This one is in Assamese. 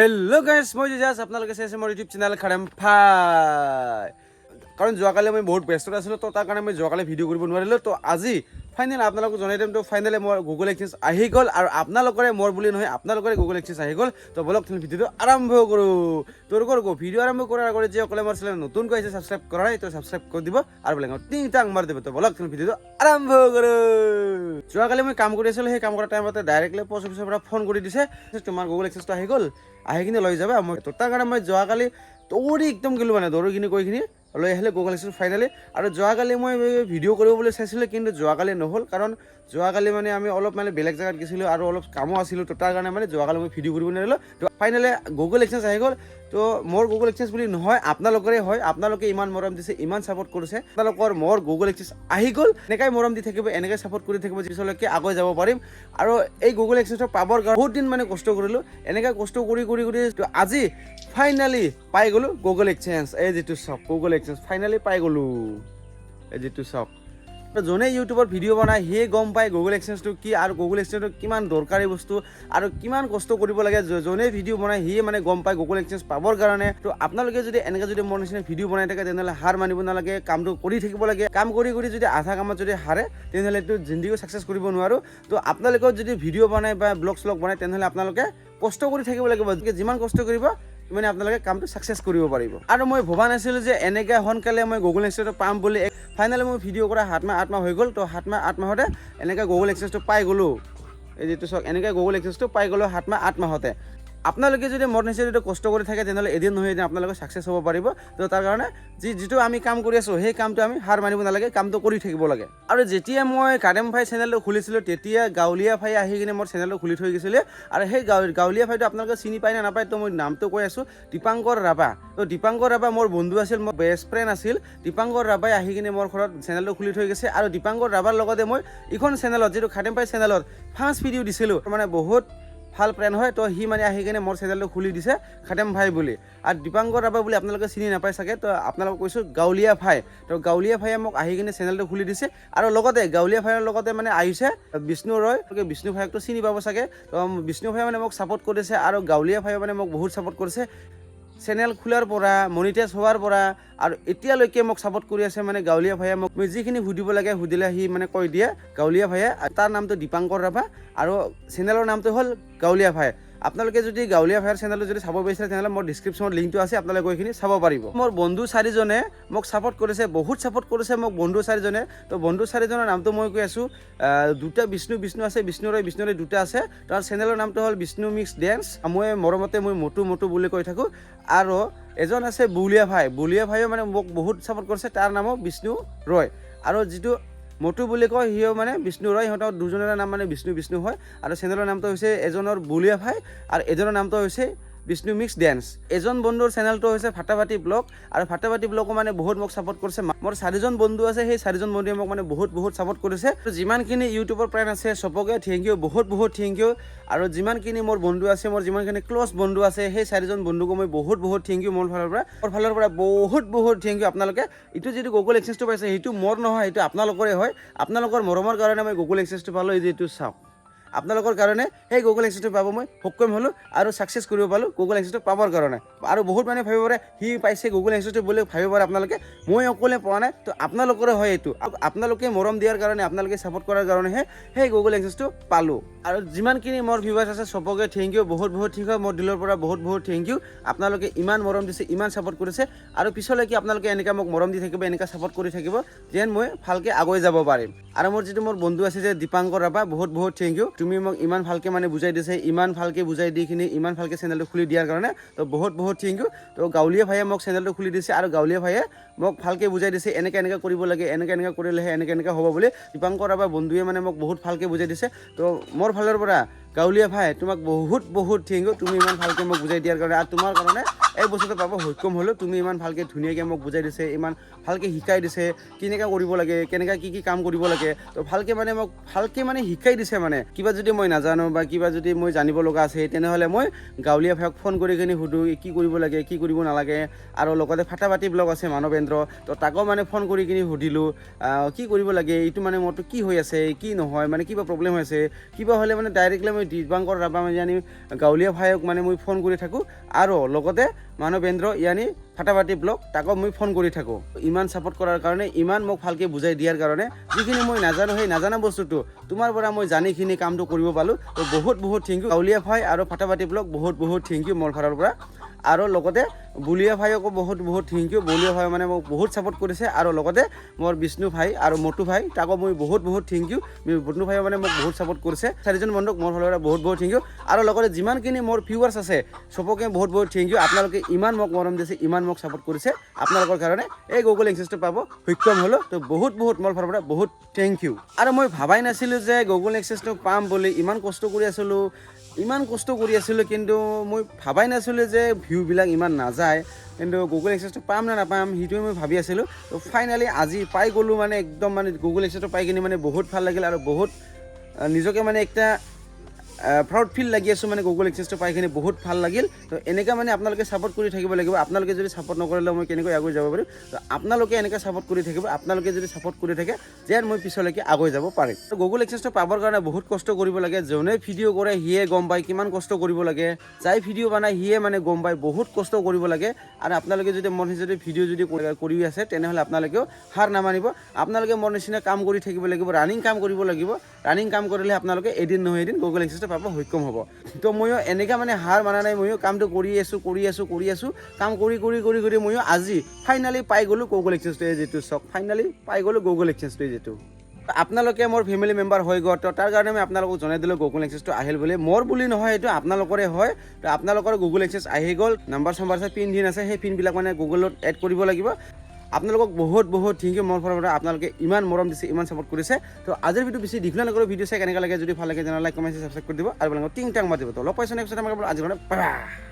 হেল্ল' গাইছ, মই জাজ আপোনালোকে চাইছে মোৰ ইউটিউব চেনেল খাৰেম ফাই। কাৰণ যোৱাকালি মই বহুত ব্যস্ত আছিলোঁ, তো তাৰ কাৰণে মই যোৱাকালি ভিডিঅ' কৰিব নোৱাৰিলোঁ। তো আজি ফাইনেল আপোনালোকক জনাই দিম। তো ফাইনেলি মোৰ গুগল এক্সেঞ্জ আহি গ'ল, আৰু আপোনালোকৰে মোৰ বুলি নহয়, আপোনালোকৰে গুগল এক্সেঞ্জ আহি গ'ল। তো বলক ভিডিঅ'টো আৰম্ভ কৰোঁ। তোৰ ভিডিঅ' আৰম্ভ কৰাৰ আগতে যিসকলে মোৰ চেনেল নতুনকৈ আহিছে, ছাবস্ক্ৰাইব কৰা নাই, তো ছাবস্ক্ৰাইব কৰি দিব আৰু বেলেগ তিনিটা আংবাৰ দিব। তো বলক ভিডিঅ'টো আৰম্ভ কৰোঁ। যোৱাকালি মই কাম কৰি আছিলোঁ, সেই কাম কৰা টাইমতে ডাইৰেক্টলি পোষ্ট অফিচৰ পৰা ফোন কৰি দিছে, তোমাৰ গুগল এক্সেঞ্জটো আহি গ'ল, আহি কিনে লৈ যাবা। মই তাৰ কাৰণে মই যোৱাকালি দৌৰি একদম গ'লোঁ, মানে দৌৰি কিনি কৈ কিনি লৈ আহিলে গুগল এক্সেঞ্জ ফাইনেলি। আৰু যোৱাকালি মই ভিডিঅ' কৰিব বুলি চাইছিলোঁ, কিন্তু যোৱাকালি নহ'ল, কাৰণ যোৱাকালি মানে আমি অলপ মানে বেলেগ জেগাত গৈছিলোঁ আৰু অলপ কামো আছিলোঁ। তো তাৰ কাৰণে মানে যোৱাকালি মই ভিডিঅ' কৰিব নোৱাৰিলোঁ। তো ফাইনেলি গুগল এক্সেঞ্জ আহি গ'ল। তো মোৰ গুগল এক্সেঞ্জ বুলি নহয়, আপোনালোকৰে হয়। আপোনালোকে ইমান মৰম দিছে, ইমান ছাপোৰ্ট কৰিছে, আপোনালোকৰ মোৰ গুগল এক্সেঞ্জ আহি গ'ল। এনেকৈ মৰম দি থাকিব, এনেকৈ ছাপোৰ্ট কৰি থাকিব, পিছলৈকে আগুৱাই যাব পাৰিম। আৰু এই গুগল এক্সেঞ্জটো পাবৰ কাৰণে বহুত দিন মানে কষ্ট কৰিলোঁ, এনেকৈ কষ্ট কৰি আজি ফাইনেলি পাই গ'লোঁ গুগল এক্সেঞ্জ। এই যিটো চাওক, গুগল এক্সেঞ্জ ফাইনেলি পাই গ'লোঁ। এই যিটো চাওক, যোনে ইউটিউবত ভিডিঅ' বনায় সিয়ে গম পায় গুগল এক্সেঞ্জটো কি, আৰু গুগল এক্সেঞ্জটো কিমান দৰকাৰী বস্তু আৰু কিমান কষ্ট কৰিব লাগে। যোনে ভিডিঅ' বনায় সিয়ে মানে গম পায় গুগল এক্সেঞ্জ পাবৰ কাৰণে। তো আপোনালোকে যদি এনেকৈ যদি মোৰ নিচিনা ভিডিঅ' বনাই থাকে, তেনেহ'লে হাৰ মানিব নালাগে, কামটো কৰি থাকিব লাগে। কাম কৰি যদি আধা কামত যদি হাৰে, তেনেহ'লে এইটো জিন্দগীও ছাকচেছ কৰিব নোৱাৰোঁ। তো আপোনালোকেও যদি ভিডিঅ' বনায় বা ব্লগ শ্লগ বনায়, তেনেহ'লে আপোনালোকে কষ্ট কৰি থাকিব লাগিব। যিমান কষ্ট কৰিব মানে আপোনালোকে কামটো ছাকচেছ কৰিব পাৰিব। আৰু মই ভবা নাছিলোঁ যে এনেকৈ সোনকালে মই গুগল এক্সেঞ্জটো পাম বুলি। ফাইনেলি মই ভিডিঅ' কৰা 7 মাহ হৈ গ'ল। তো 7 মাহতে এনেকৈ গুগল এক্সেঞ্জটো পাই গ'লোঁ। এই যিটো চাওক, এনেকৈ গুগল এক্সেঞ্জটো পাই গ'লোঁ 7 মাহতে। আপোনালোকে যদি মোৰ নিচিনা যদি কষ্ট কৰি থাকে, তেনেহ'লে এদিন নহয় এদিন আপোনালোকে ছাকচেছ হ'ব পাৰিব। তো তাৰ কাৰণে যিটো আমি কাম কৰি আছোঁ, সেই কামটো আমি হাৰ মানিব নালাগে, কামটো কৰি থাকিব লাগে। আৰু যেতিয়া মই কাৰেম ভাই চেনেলটো খুলিছিলোঁ, তেতিয়া গাঁৱলীয়া ভাই আহি কিনে মোৰ চেনেলটো খুলি থৈ গৈছিলে। আৰু সেই গাঁৱলীয়া ভাইটো আপোনালোকে চিনি পায় নে নাপায়, তো মই নামটো কৈ আছোঁ, দীপাংকৰ ৰাভা। তো দীপাংকৰ ৰাভা মোৰ বন্ধু আছিল, মোৰ বেষ্ট ফ্ৰেণ্ড আছিল। দীপাংকৰ ৰাভাই আহি কিনে মোৰ ঘৰত চেনেলটো খুলি থৈ গৈছে। আৰু দীপাংকৰ ৰাভাৰ লগতে মই এইখন চেনেলত, যিটো কাৰেম ভাই চেনেলত ফাৰ্ষ্ট ভিডিঅ' দিছিলোঁ, মানে বহুত ভাল ফ্ৰেণ্ড হয়। তো সি মানে আহি কিনে মোৰ চেনেলটো খুলি দিছে খাটেম ভাই বুলি। আৰু দীপাংকৰ ৰাভা বুলি আপোনালোকে চিনি নাপায় চাগে, তো আপোনালোকক কৈছোঁ গাঁৱলীয়া ভাই। তো গাঁৱলীয়া ভাইয়ে মোক আহি কিনে চেনেলটো খুলি দিছে। আৰু লগতে গাঁৱলীয়া ভাইৰ লগতে মানে আহিছে বিষ্ণু ৰয়। বিষ্ণু ভাইকটো চিনি পাব চাগে। তো বিষ্ণু ভাই মানে মোক ছাপোৰ্ট কৰিছে, আৰু গাঁৱলীয়া ভাইয়ে মানে মোক বহুত ছাপোৰ্ট কৰিছে। চেনেল খোলাৰ পৰা, মনিটাইজ হোৱাৰ পৰা, আৰু এতিয়ালৈকে মোক ছাপোৰ্ট কৰি আছে। মানে গাঁৱলীয়া ভাইয়ে মোক যিখিনি সুধিব লাগে সুধিলে সি মানে কৈ দিয়ে গাঁৱলীয়া ভাইয়ে। তাৰ নামটো দীপাংকৰ ৰাভা, আৰু চেনেলৰ নামটো হ'ল গাঁৱলীয়া ভাই। আপোনালোকে যদি গাঁৱলীয়া ভাইৰ চেনেলটো যদি চাব বিচাৰে, তেনেহ'লে মোৰ ডিছক্ৰিপশ্যনত লিংকটো আছে, আপোনালোকে এইখিনি চাব পাৰিব। মোৰ বন্ধু 4জনে মোক ছাপোৰ্ট কৰিছে, বহুত ছাপোৰ্ট কৰিছে মোক বন্ধু 4জনে। তো বন্ধু 4জনৰ নামটো মই কৈ আছোঁ। দুটা বিষ্ণু আছে, বিষ্ণু ৰয় দুটা আছে। তাৰ চেনেলৰ নামটো হ'ল বিষ্ণু মিক্স ডেন্স। মই মৰমতে মই মটু বুলি কৈ থাকোঁ। আৰু এজন আছে বুলীয়া ভাইও মানে মোক বহুত ছাপোৰ্ট কৰিছে, তাৰ নামো বিষ্ণু ৰয়। আৰু যিটো মটু বুলি কয়, সিও মানে বিষ্ণু ৰয়। সিহঁতৰ দুজনৰ নাম মানে বিষ্ণু হয়। আৰু চেনেলৰ নামটো হৈছে এজনৰ বুলীয়া ভাই, আৰু এজনৰ নামটো হৈছে বিষ্ণু মিক্স ডেন্স। এজন বন্ধুৰ চেনেলটো হৈছে ফাটাফাটি ব্লগ, আৰু ফাটাফাটি ব্লগো মানে বহুত মোক ছাপোৰ্ট কৰিছে। মোৰ 4জন বন্ধু আছে, সেই 4জন বন্ধুৱে মোক মানে বহুত ছাপোৰ্ট কৰিছে। যিমানখিনি ইউটিউবৰ ফ্ৰেণ্ড আছে চবকে থেংক ইউ, বহুত থেংক ইউ। আৰু যিমানখিনি মোৰ বন্ধু আছে, মোৰ যিমানখিনি ক্ল'জ বন্ধু আছে, সেই 4জন বন্ধুকো মই বহুত থেংক ইউ মোৰ ফালৰ পৰা বহুত থেংক ইউ। আপোনালোকে এইটো যিটো গুগল এক্সেঞ্জটো পাইছে, সেইটো মোৰ নহয়, সেইটো আপোনালোকৰে হয়। আপোনালোকৰ মৰমৰ কাৰণে মই গুগল এক্সেঞ্জটো পালোঁ। এই যিটো চাওক, আপোনালোকৰ কাৰণে সেই গুগল এক্সেঞ্জটো পাব মই সক্ষম হ'লোঁ, আৰু ছাকচেছ কৰিব পালোঁ গুগল এক্সেঞ্জটো পাবৰ কাৰণে। আৰু বহুত মানুহে ভাবিব পাৰে সি পাইছে গুগল এক্সেঞ্জটো বুলি ভাবিব পাৰে আপোনালোকে, মই অকলে পোৱা নাই। তো আপোনালোকৰে হয় এইটো। আপোনালোকে মৰম দিয়াৰ কাৰণে, আপোনালোকে ছাপোৰ্ট কৰাৰ কাৰণেহে সেই গুগল এক্সেঞ্জটো পালোঁ। আৰু যিমানখিনি মোৰ ভিউৱাৰ্ছ আছে চবকে থেংক ইউ, বহুত ঠিক হয়। মোৰ দিলৰ পৰা বহুত থেংক ইউ। আপোনালোকে ইমান মৰম দিছে, ইমান ছাপোৰ্ট কৰিছে, আৰু পিছলৈকে আপোনালোকে এনেকৈ মোক মৰম দি থাকিব, এনেকৈ ছাপোৰ্ট কৰি থাকিব, যেন মই ভালকৈ আগুৱাই যাব পাৰিম। আৰু মোৰ যিটো মোৰ বন্ধু আছে যে দীপাংকৰ ৰাভা, বহুত থেংক ইউ। তুমি মোক ইমান ভালকৈ মানে বুজাই দিছে, ইমান ভালকৈ বুজাই দি কিনি ইমান ভালকৈ চেনেলটো খুলি দিয়াৰ কাৰণে। তো বহুত থেংক ইউ। তো গাঁৱলীয়া ভাইয়ে মোক চেনেলটো খুলি দিছে, আৰু গাঁৱলীয়া ভাইয়ে মোক ভালকৈ বুজাই দিছে, এনেকৈ কৰিব লাগে, এনেকৈ কৰিলেহে এনেকৈ হ'ব বুলি। দীপাংকৰ ৰাভা বন্ধুৱে মানে মোক বহুত ভালকৈ বুজাই দিছে। তো মোৰ ফালৰ পৰা গাঁৱলীয়া ভাই তোমাক বহুত থেংক ইউ। তুমি ইমান ভালকৈ মোক বুজাই দিয়াৰ কাৰণে, আৰু তোমাৰ কাৰণে এই বস্তুটো পাব সক্ষম হ'লোঁ। তুমি ইমান ভালকৈ ধুনীয়াকৈ মোক বুজাই দিছে, ইমান ভালকৈ শিকাই দিছে, কেনেকৈ কৰিব লাগে, কেনেকৈ কি কাম কৰিব লাগে। তো ভালকৈ মানে মোক শিকাই দিছে। মানে কিবা যদি মই নাজানো বা কিবা যদি মই জানিব লগা আছে, তেনেহ'লে মই গাঁৱলীয়া ভাইক ফোন কৰি কিনি সুধোঁ কি কৰিব লাগে, কি কৰিব নালাগে। আৰু লগতে ফাটাফাটি ব্লগ আছে মানৱেন্দ্ৰ, তো তাকো মানে ফোন কৰি কিনি সুধিলোঁ কি কৰিব লাগে, এইটো মানে মোৰতো কি হৈ আছে, কি নহয়, মানে কিবা প্ৰব্লেম হৈ আছে, কিবা হ'লে মানে ডাইৰেক্টলি মই মই দিবাংকৰ ৰাভা ইয়ানি গাঁৱলীয়া ভাইক মানে মই ফোন কৰি থাকোঁ আৰু লগতে মানৱেন্দ্ৰ ইয়ানি ফাটাফাটি ব্লগ তাকো মই ফোন কৰি থাকোঁ ইমান ছাপোৰ্ট কৰাৰ কাৰণে ইমান মোক ভালকৈ বুজাই দিয়াৰ কাৰণে যিখিনি মই নাজানো সেই নাজানা বস্তুটো তোমাৰ পৰা মই জানিখিনি কামটো কৰিব পালোঁ তো বহুত বহুত থেংক ইউ গাঁৱলীয়া ভাই আৰু ফাটাফাটি ব্লগ বহুত বহুত থেংক ইউ মোৰ ফালৰ পৰা আৰু লগতে বুলিয়া ভাইকো বহুত বহুত থেংক ইউ বুলিয়া ভাই মানে মোক বহুত ছাপোৰ্ট কৰিছে আৰু লগতে মোৰ বিষ্ণু ভাই আৰু মটু ভাই তাকো মই বহুত বহুত থেংক ইউ মটু ভাই মানে মোক বহুত ছাপোৰ্ট কৰিছে চাৰিজন বন্ধুক মোৰ ফালৰ পৰা বহুত বহুত থেংক ইউ আৰু লগতে যিমানখিনি মোৰ ভিউৱাৰ্ছ আছে চবকে বহুত বহুত থেংক ইউ আপোনালোকে ইমান মোক মৰম দিছে ইমান মোক ছাপোৰ্ট কৰিছে আপোনালোকৰ কাৰণে এই গুগল এক্সেছটো পাব সক্ষম হ'লো তো বহুত বহুত মোৰ ফালৰ পৰা বহুত থেংক ইউ আৰু মই ভাবাই নাছিলোঁ যে গুগল এক্সেছটো পাম বুলি ইমান কষ্ট কৰি আছিলোঁ কিন্তু মই ভাবাই নাছিলোঁ যে ভিউবিলাক ইমান নাযায় কিন্তু গুগল এক্সেছটো পাম নে নাপাম সেইটোৱে মই ভাবি আছিলোঁ তো ফাইনেলি আজি পাই গ'লোঁ মানে একদম মানে গুগল এক্সেছটো পাই কিনে মানে বহুত ভাল লাগিল আৰু বহুত নিজকে মানে একটা প্ৰাউড ফিল লাগি আছোঁ মানে গুগল এক্সেছটো পাই কিনে বহুত ভাল লাগিল তো এনেকৈ মানে আপোনালোকে ছাপোৰ্ট কৰি থাকিব লাগিব আপোনালোকে যদি ছাপোৰ্ট নকৰিলে মই কেনেকৈ আগুৱাই যাব পাৰিম তো আপোনালোকে এনেকৈ ছাপোৰ্ট কৰি থাকিব আপোনালোকে যদি ছাপোৰ্ট কৰি থাকে যেন মই পিছলৈকে আগুৱাই যাব পাৰিম তো গুগল এক্সেছটো পাবৰ কাৰণে বহুত কষ্ট কৰিব লাগে যোনে ভিডিঅ' কৰে সিয়ে গম পায় কিমান কষ্ট কৰিব লাগে যাই ভিডিঅ' বনায় সিয়ে মানে গম পায় বহুত কষ্ট কৰিব লাগে আৰু আপোনালোকে যদি মোৰ নিচিনা ভিডিঅ' যদি কৰি আছে তেনেহ'লে আপোনালোকেও হাৰ নামানিব আপোনালোকে মোৰ নিচিনা কাম কৰি থাকিব লাগিব ৰানিং কাম কৰিব লাগিব ৰানিং কাম কৰিলে আপোনালোকে এদিন নহয় এদিন গুগল এক্সেছটো পাব সক্ষম হ'ব তো ময়ো এনেকৈ মানে হাৰ মানা নাই ময়ো কামটো কৰি আছোঁ কাম কৰি ময়ো আজি ফাইনেলি পাই গ'লোঁ গুগল এক্সেছটো যিটো চক ফাইনেলি পাই গ'লোঁ গুগল এক্সেছটো যিটো আপোনালোকে মোৰ ফেমিলি মেম্বাৰ হৈ গ'ল তো তাৰ কাৰণে মই আপোনালোকক জনাই দিলোঁ গুগল এক্সেছটো আহিল বুলি মোৰ বুলি নহয় এইটো আপোনালোকৰে হয় তো আপোনালোকৰ গুগল এক্সেছ আহি গ'ল নাম্বাৰ চাম্বাৰ আছে পিন দিন আছে সেই পিনবিলাক মানে গুগলত এড কৰিব লাগিব আপোনালোকক বহুত বহুত থেংক ইউ মোৰ ফালৰ পৰা আপোনালোকে ইমান মৰম দিছে ইমান ছাপোৰ্ট কৰিছে তো আজিৰ ভিডিঅ' বেছি দীঘলীয়া নকৰোঁ ভিডিঅ' চাই কেনেকৈ লাগে যদি ভাল লাগে তেনেহ'লে লাইক কমেণ্ট ছাবস্ক্ৰাইব কৰি দিব আৰু আপোনালোকক টিং টাং মাতিব তো লগ পাইছোঁ নেক্সট টাইম আজি কাৰণে